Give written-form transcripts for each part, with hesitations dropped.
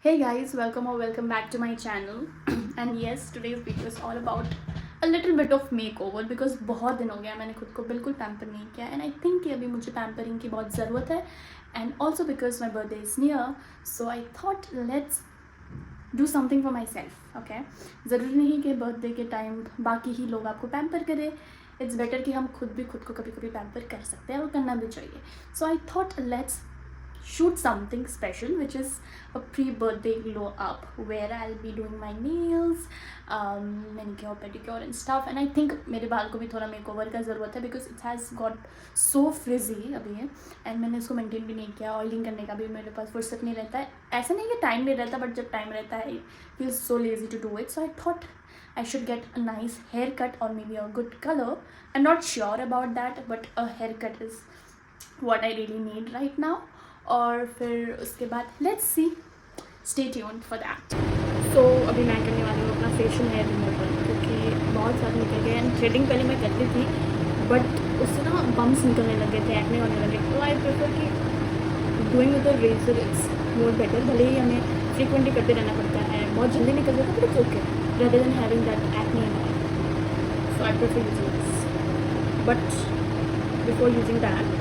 Hey guys, welcome or welcome back to my channel. And yes, today's video is all about a little bit of makeover because बहुत दिन हो गया मैंने खुद को बिल्कुल पैम्पर नहीं किया and I think कि अभी मुझे पैम्परिंग की बहुत ज़रूरत है and also because my birthday is near, so I thought let's do something for myself. Okay, ज़रूरी नहीं कि बर्थडे के टाइम बाकी ही लोग आपको पैम्पर करें. इट्स बेटर कि हम खुद भी खुद को कभी कभी पैम्पर कर सकते हैं और करना भी चाहिए. So I thought let's shoot something special, which is a pre-birthday glow up where I'll be doing my nails, manicure, pedicure and stuff. And I think मेरे बाल को भी थोड़ा मेकओवर का ज़रूरत है because it has got so frizzy अभी है and मैंने इसको मेंटेन भी नहीं किया. ऑयलिंग करने का भी मेरे पास फुर्सत नहीं रहता है. ऐसा नहीं कि टाइम नहीं रहता, बट जब टाइम रहता है I feel so lazy to do it. So I thought I should get a nice haircut or maybe a good color. I'm not sure about that, but a haircut is what I really need right now. और फिर उसके बाद let's see, stay tuned for that. So अभी मैं करने वाली हूँ अपना फेशियल हेयर रिमूवल क्योंकि बहुत ज़्यादा निकल गए एंड थ्रेडिंग पहले मैं करती थी बट उससे ना बम्स निकलने लगे थे, एक्ने होने लगे. तो आई प्रेफर कि doing with a razor is more better. भले ही हमें फ्रीक्वेंटली करते रहना पड़ता है, बहुत जल्दी निकल जाता है, but it's okay rather than having that acne in oil. So I prefer using this, but before using that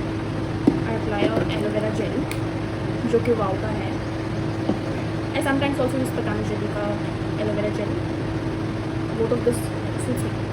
I apply aloe vera gel जो कि वाव का है. I sometimes also use Patanjali का aloe vera gel. Both of this suits me.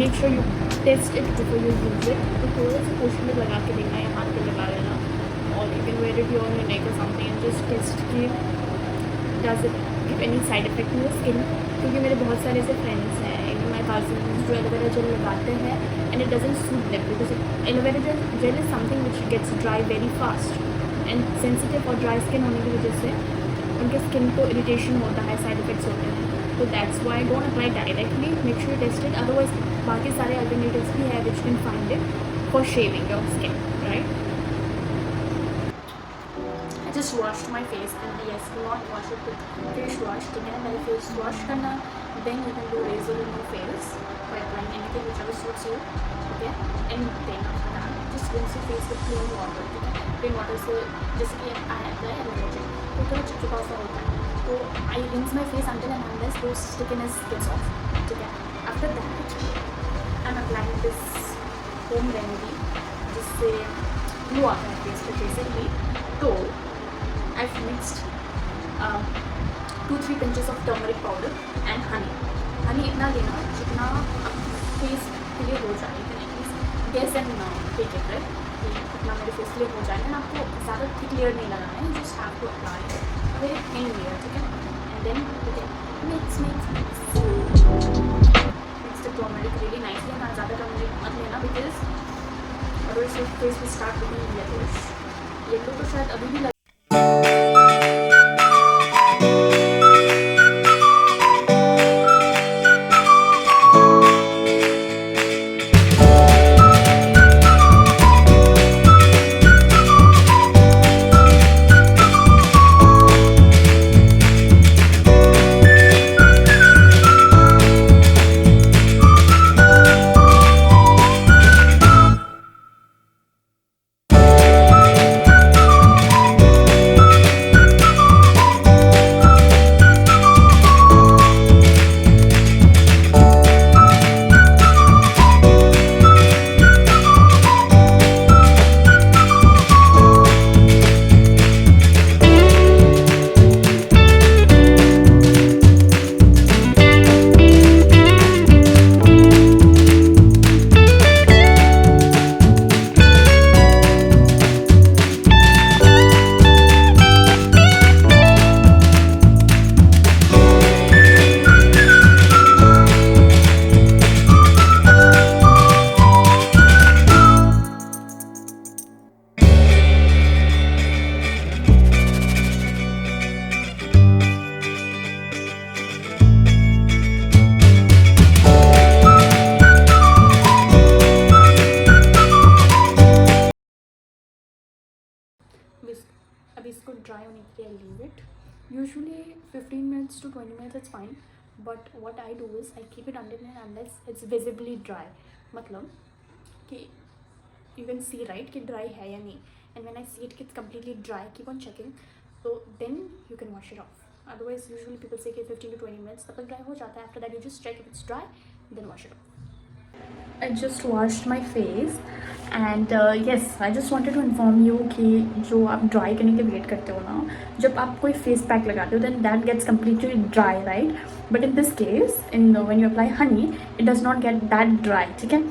Make sure you test it before you use it. तो थोड़ा सा portion में लगा के देखना या हाथ पे लगा लेना, और you can wear it your neck और समथिंग एंड जस्ट टेस्ट कि does it give any side effect in your skin. क्योंकि मेरे बहुत सारे ऐसे फ्रेंड्स हैं, माई कज़िन्स, जो एलोवेरा जेल लगाते हैं and it doesn't suit them because aloe vera gel is something which gets dry very fast and sensitive और ड्राई स्किन होने की वजह से उनके स्किन को इरिटेशन होता है, साइड इफेक्ट्स होते हैं. तो that's why don't apply directly, make sure test it. Otherwise बाकी सारे अल्टरनेटिव्स भी है which can find it for shaving your skin, right. I just washed my face and yes, not wash it with face wash. ठीक है, पहले face wash करना, then you can do razor in your face by applying anything whichever suits you. Okay, and then after that just rinse your face with plain water. ठीक है, plain water से जैसे कि I apply aloe vera jail तो थोड़ा चिपचिपा सा होता है, तो I rinse my face until and unless those stickiness gets off. ठीक है, after that होम रेमेडी जिससे ग्लो आता है फेस पे बेसिकली। तो I mixed 2-3 pinches of turmeric powder and honey इतना लेना जितना फेस के लिए हो जाए, guess and take it right कि इतना मेरे फेस के लिए हो जाए। आपको ज़्यादा थिक लेयर नहीं लगाना है, just have to apply very thin layer, ठीक है। And then mix the turmeric really nicely. ना ज़्यादा टर्मरिक मत लेना because otherwise face will start looking yellow तो शायद अभी भी अभी इसको ड्राई होने के लिए leave it. Usually 15 minutes to 20 minutes it's fine, but what I do is I keep it unless it's visibly dry, मतलब कि यू कैन सी राइट कि ड्राई है या नहीं। And when I see it कि it's completely dry, keep on checking, तो then you can wash it off. Otherwise usually people say कि 15 to 20 minutes तब तक ड्राई हो जाता है। After that you just check if it's dry then wash it off. I just washed my face and yes, I just wanted to inform you कि जो आप dry करने के वेट करते हो ना, जब आप कोई फेस पैक लगाते हो then that gets completely dry, right? But in this case, when you apply honey, it does not get that dry, ठीक है,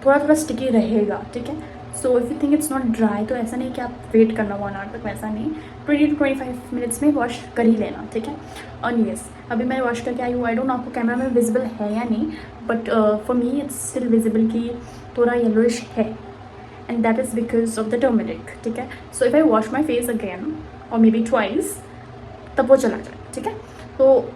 थोड़ा स्टिकी रहेगा, ठीक है। So if you think it's not dry तो ऐसा नहीं कि आप वेट करना 1 hour तक, वैसा नहीं, 20 to 25 minutes में वॉश कर ही लेना, ठीक है। और येस, अभी मैं वॉश करके आई हूँ। आई डोंट नो आपको कैमरा में विजिबल है या नहीं, but for me it's still visible कि थोड़ा येलोइश है, and that is because of the turmeric, ठीक है। So if I wash my face again और मे बी ट्वाइस, तब वो चला जाए, ठीक है। तो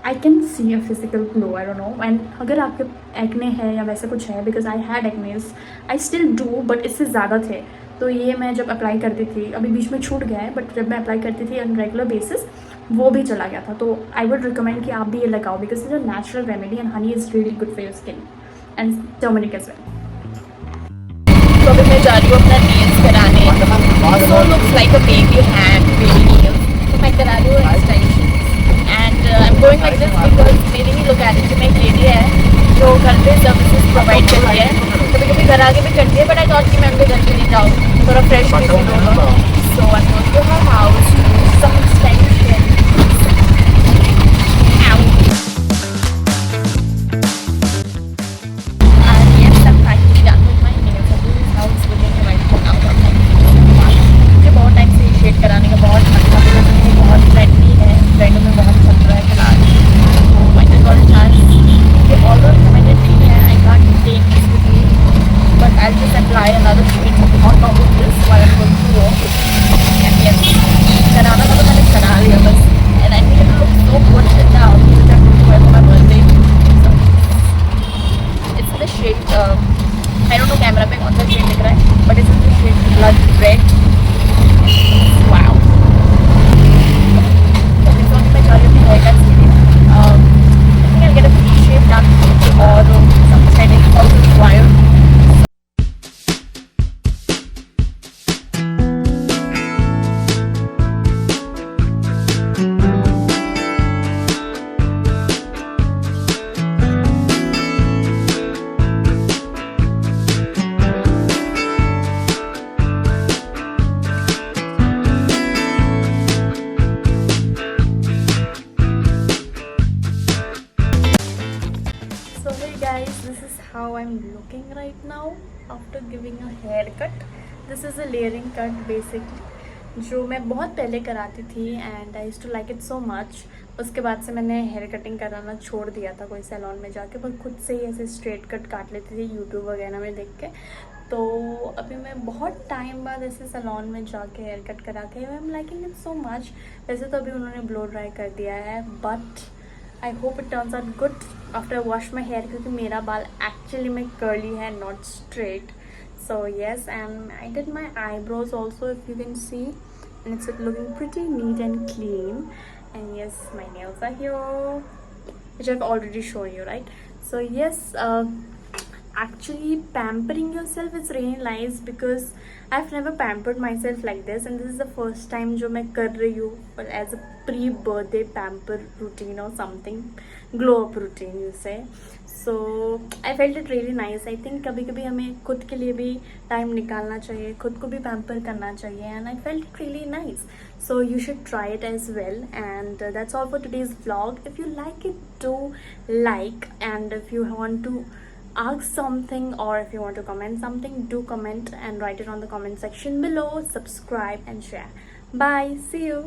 I can see a physical glow, I don't know. And अगर आपके एक्ने है या वैसा कुछ है, because I had एक्नेस, I still do, but इससे ज़्यादा थे। तो ये मैं जब अप्लाई करती थी, अभी बीच में छूट गया है, बट जब मैं अप्लाई करती थी ऑन रेगुलर बेसिस वो भी चला गया था। तो आई वुड रिकमेंड कि आप भी ये लगाओ because it's a natural remedy and honey is really good for your skin and turmeric as well. तो अभी मैं जा रही हूँ अपना नेल्स कराने। So looks like a baby hand, baby nails. तो मैं करा रही हूँ extension and I am going like this because मेरी ही लोकेलिटी में एक लेडी है जो घर पे सर्विसेज प्रोवाइड करती है। कभी कभी घर आगे भी करती है, बट आई थॉट कि मैं उनके घर पे नहीं जाऊँ, थोड़ा फ्रेश भी फील होगा। So I going to her house some extension. कराने का बहुत अच्छा, बहुत फ्रेंडली है, फ्रेंडों में बहुत चल रहा है फिलहाल। तो I just got a chance कि ऑल्दो रिकमेंडेड नहीं है, I can't take this with me, but I just apply another shade on top of this while I am going to work. And yes So hey guys, this is how I'm looking right now after giving a haircut. This is a layering cut basically, जो मैं बहुत पहले कराती थी and I used to like it so much. उसके बाद से मैंने हेयर कटिंग कराना छोड़ दिया था कोई सैलून में जाके, पर खुद से ही ऐसे स्ट्रेट कट काट लेती थी यूट्यूब वगैरह में देख के. तो अभी मैं बहुत टाइम बाद ऐसे सैलून में जाके हेयर कट करा के I am liking it so much. वैसे तो अभी उन्होंने ब्लो ड्राई कर दिया है, but I hope it turns out good after wash my hair, क्योंकि मेरा बाल एक्चुअली में कर्ली है, not straight. So yes, and I did my eyebrows also, if you can see, and it's looking pretty neat and clean. And yes, my nails are here, which I've already shown you, right? So yes, actually pampering yourself is really nice because I've never pampered myself like this, and this is the first time जो मैं कर रही हूँ as a pre-birthday pamper routine or something, glow up routine you say. So I felt it really nice. I think कभी कभी हमें खुद के लिए भी टाइम निकालना चाहिए, खुद को भी पैम्पर करना चाहिए, and I felt it really nice. So you should try it as well. And that's all for today's vlog. If you like it, do like, and if you want to ask something or if you want to comment something, do comment and write it on the comment section below. Subscribe and share. Bye, see you.